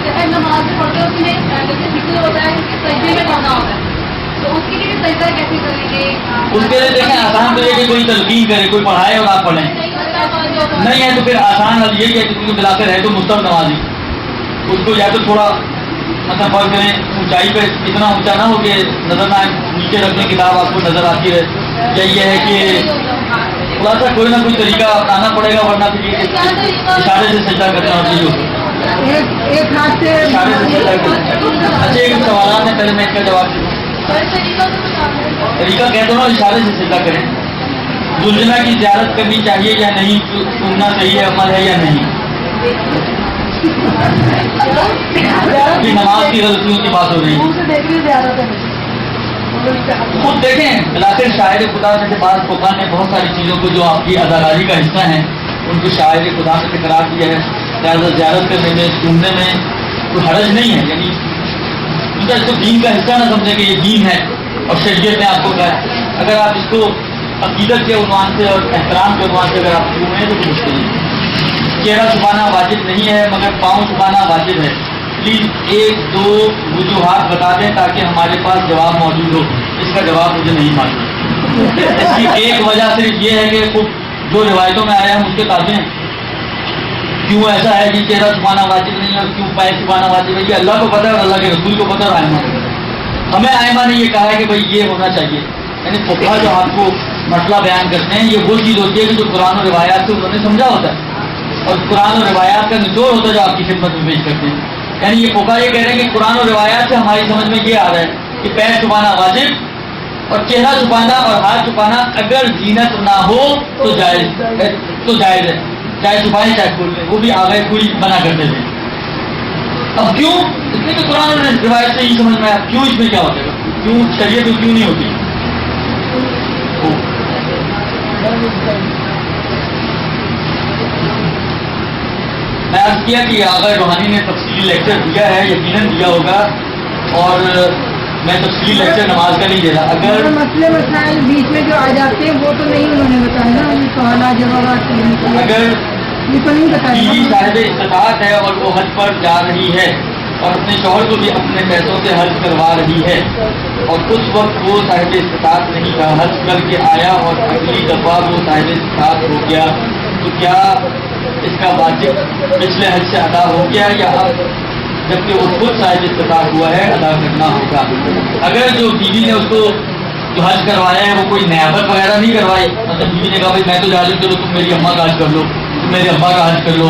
شہر نماز پڑھتے اس میں جیسے ذکر ہوتا ہے کہ سجدے میں پڑھنا ہوتا ہے، تو اس کے لیے سجدہ کیسے کریں گے؟ اس کے لیے دیکھیں آسان تو یہ کہ کوئی تلقین کرے، کوئی پڑھائے اور آپ پڑھیں، نہیں ہے تو پھر آسان حل یہی ہے کہ کیونکہ ملا کر ہے تو مستقل نمازی اس کو یا تو تھوڑا مطلب فرض کریں اونچائی پہ اتنا اونچا نہ ہو کہ نظر نہ آئے، نیچے رکھ لیں کتاب آپ کو نظر آتی رہے، یا یہ ہے کہ تھوڑا سا کوئی نہ کوئی طریقہ اپنانا پڑے گا، ورنہ پھر یہ اشارے سے سجدہ کرنا ہوتی ہے، ایک ہاتھ سے اشارے سے سجدہ کرنا۔ اچھا ایک سوالات ہیں، پہلے میں اس کا جواب دوں۔ طریقہ کہہ دو نا، اشارے سے سجدہ کریں۔ زلزلہ کی زیارت کرنی چاہیے یا نہیں، سننا صحیح ہے، عمل ہے یا نہیں؟ نماز کی غلطیوں کی بات ہو رہی ہے، خود دیکھیں بلاخر شاعر خدا میں سے بعض فقہاء نے بہت ساری چیزوں کو جو آپ کی اداکاری کا حصہ ہیں ان کو شاعر خدا میں سے قرار دیا ہے، لہٰذا زیارت کرنے میں سننے میں کوئی حرج نہیں ہے، یعنی اس کو دین کا حصہ نہ سمجھیں کہ یہ دین ہے اور شریعت نے آپ کو کہا ہے۔ اگر آپ اس کو عقیدت کے عنوان سے اور احترام کے عنوان سے اگر آپ شروع ہیں تو کوئی مشکل نہیں۔ چہرہ چھپانا واجب نہیں ہے مگر پاؤں چھپانا واجب ہے، پلیز ایک دو وجوہات بتا دیں تاکہ ہمارے پاس جواب موجود ہو۔ اس کا جواب مجھے نہیں معلوم، اس کی ایک وجہ صرف یہ ہے کہ جو روایتوں میں آیا ہم اس کے تابع ہیں۔ کیوں ایسا ہے کہ چہرہ چھپانا واجب نہیں ہے اور کیوں پائے چھپانا واجب ہے، یہ اللہ کو پتہ ہے اور اللہ کے رسول کو پتہ ہے اور آئمہ کو پتہ ہے۔ ہمیں آئمہ نے یہ کہا ہے کہ بھائی یہ ہونا چاہیے، یعنی فقہاء جو آپ کو مسئلہ بیان کرتے ہیں یہ وہ چیز ہوتی ہے کہ جو قرآن و روایات سے انہوں نے سمجھا ہوتا ہے اور قرآن و روایات کا نچوڑ ہوتا ہے جو آپ کی خدمت میں پیش کرتے ہیں۔ یعنی یہ فقہاء یہ کہہ رہے ہیں کہ قرآن و روایات سے ہماری سمجھ میں یہ آ رہا ہے کہ پیر چھپانا واجب اور چہرہ چھپانا اور ہاتھ چھپانا اگر زینت نہ ہو تو جائز ہے، چاہے چھپائیں چاہے کھول لیں، وہ بھی آگے پوری منع کرتے تھے۔ اب کیوں؟ اس میں کہ قرآن اور روایت سے ہی سمجھ میں آیا، کیوں اس میں کیا ہوتا ہے، کیوں شریعت میں کیوں نہیں ہوتی؟ میں عرض کیا کہ آغا روحانی نے تفصیلی لیکچر دیا ہے، یقیناً دیا ہوگا، اور میں تفصیلی لیکچر نماز کا نہیں دے رہا۔ اگر مسئلے مسائل بیچ میں جو آ جاتے ہیں وہ تو نہیں انہوں نے بتایا نا، سوالات جوابات اگر یہ تو نہیں بتایا بیوی صاحب استطاعت ہے اور وہ حج پر جا رہی ہے اور اپنے شوہر کو بھی اپنے پیسوں سے حج کروا رہی ہے اور اس وقت وہ صاحب استطاعت نہیں تھا، حج کر کے آیا اور اگلی دفعہ وہ صاحب استطاعت ہو گیا، تو کیا اس کا واجب پچھلے حج سے ادا ہو گیا یا اب جبکہ وہ خود صاحب استطاعت ہوا ہے ادا کرنا ہوگا؟ اگر جو بیوی نے اس کو جو حج کروایا ہے وہ کوئی نیابت وغیرہ نہیں کروائی، مطلب بیوی نے کہا بھائی میں تو جا رہی ہوں، چلو تم میری اماں کا حج کر لو، تم میرے ابا کا حج کر لو،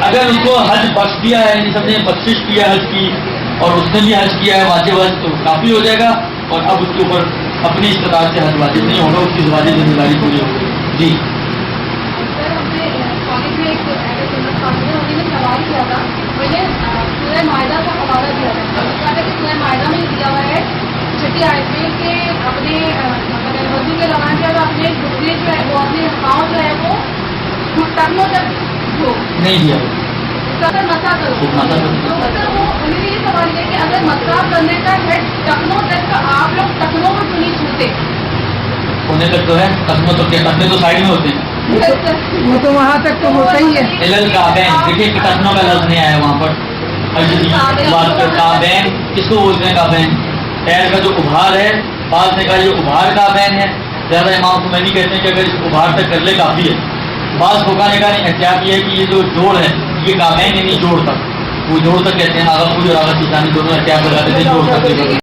اگر اس کو حج بخش دیا ہے، یعنی سب نے بخشش کیا حج کی اور اس نے بھی حج کیا ہے واجب حج، تو کافی ہو جائے گا اور اب اس کے اوپر اپنی استطاعت سے حج واجب نہیں ہوگا، اس کی واجب ذمہ داری پوری ہوگی۔ جی سوال کیا تھا، میں نے سورہ مائدہ کا حوالہ دیا تھا کہ سورہ مائدہ میں دیا ہوا ہے 6 آیت میں کہ اپنے وضو کے دوران جب اپنے گھٹنے جو ہے وہ اپنے پاؤں جو ہے وہ ٹکنوں تک دھو نہیں دیا اگر مسا کرو تو سر وہ انہیں یہ سوال ہے کہ اگر مسا کرنے کا ہے ٹکنوں تک کا آپ لوگ ٹکنوں کو کیوں نہیں چھوتے؟ ہونے تک تو ہے، ٹکنے تو کیا ٹکنے تو سائڈ میں ہوتے ہیں، وہ تو وہاں تک تو ہوتا ہی ہے۔ کعبین دیکھیے ٹکنوں کا لفظ نہیں آیا وہاں پر، کعبین کس کو بولتے ہیں؟ کعبین پیر کا جو ابھار ہے، بعض نے کہا یہ ابھار کعبین ہے، زیادہ امام خمینی کہتے ہیں کہ اگر اس ابھار تک کر لے کافی ہے، بعض فقہاء نے کہا نہیں احتیاط یہ ہے کہ یہ جو جوڑ ہے یہ کعبین یعنی جوڑ تک، وہ جوڑ تک کہتے ہیں، آغا پوری اور آغا کسانی دونوں احتیاط لگاتے تھے جوڑ تک۔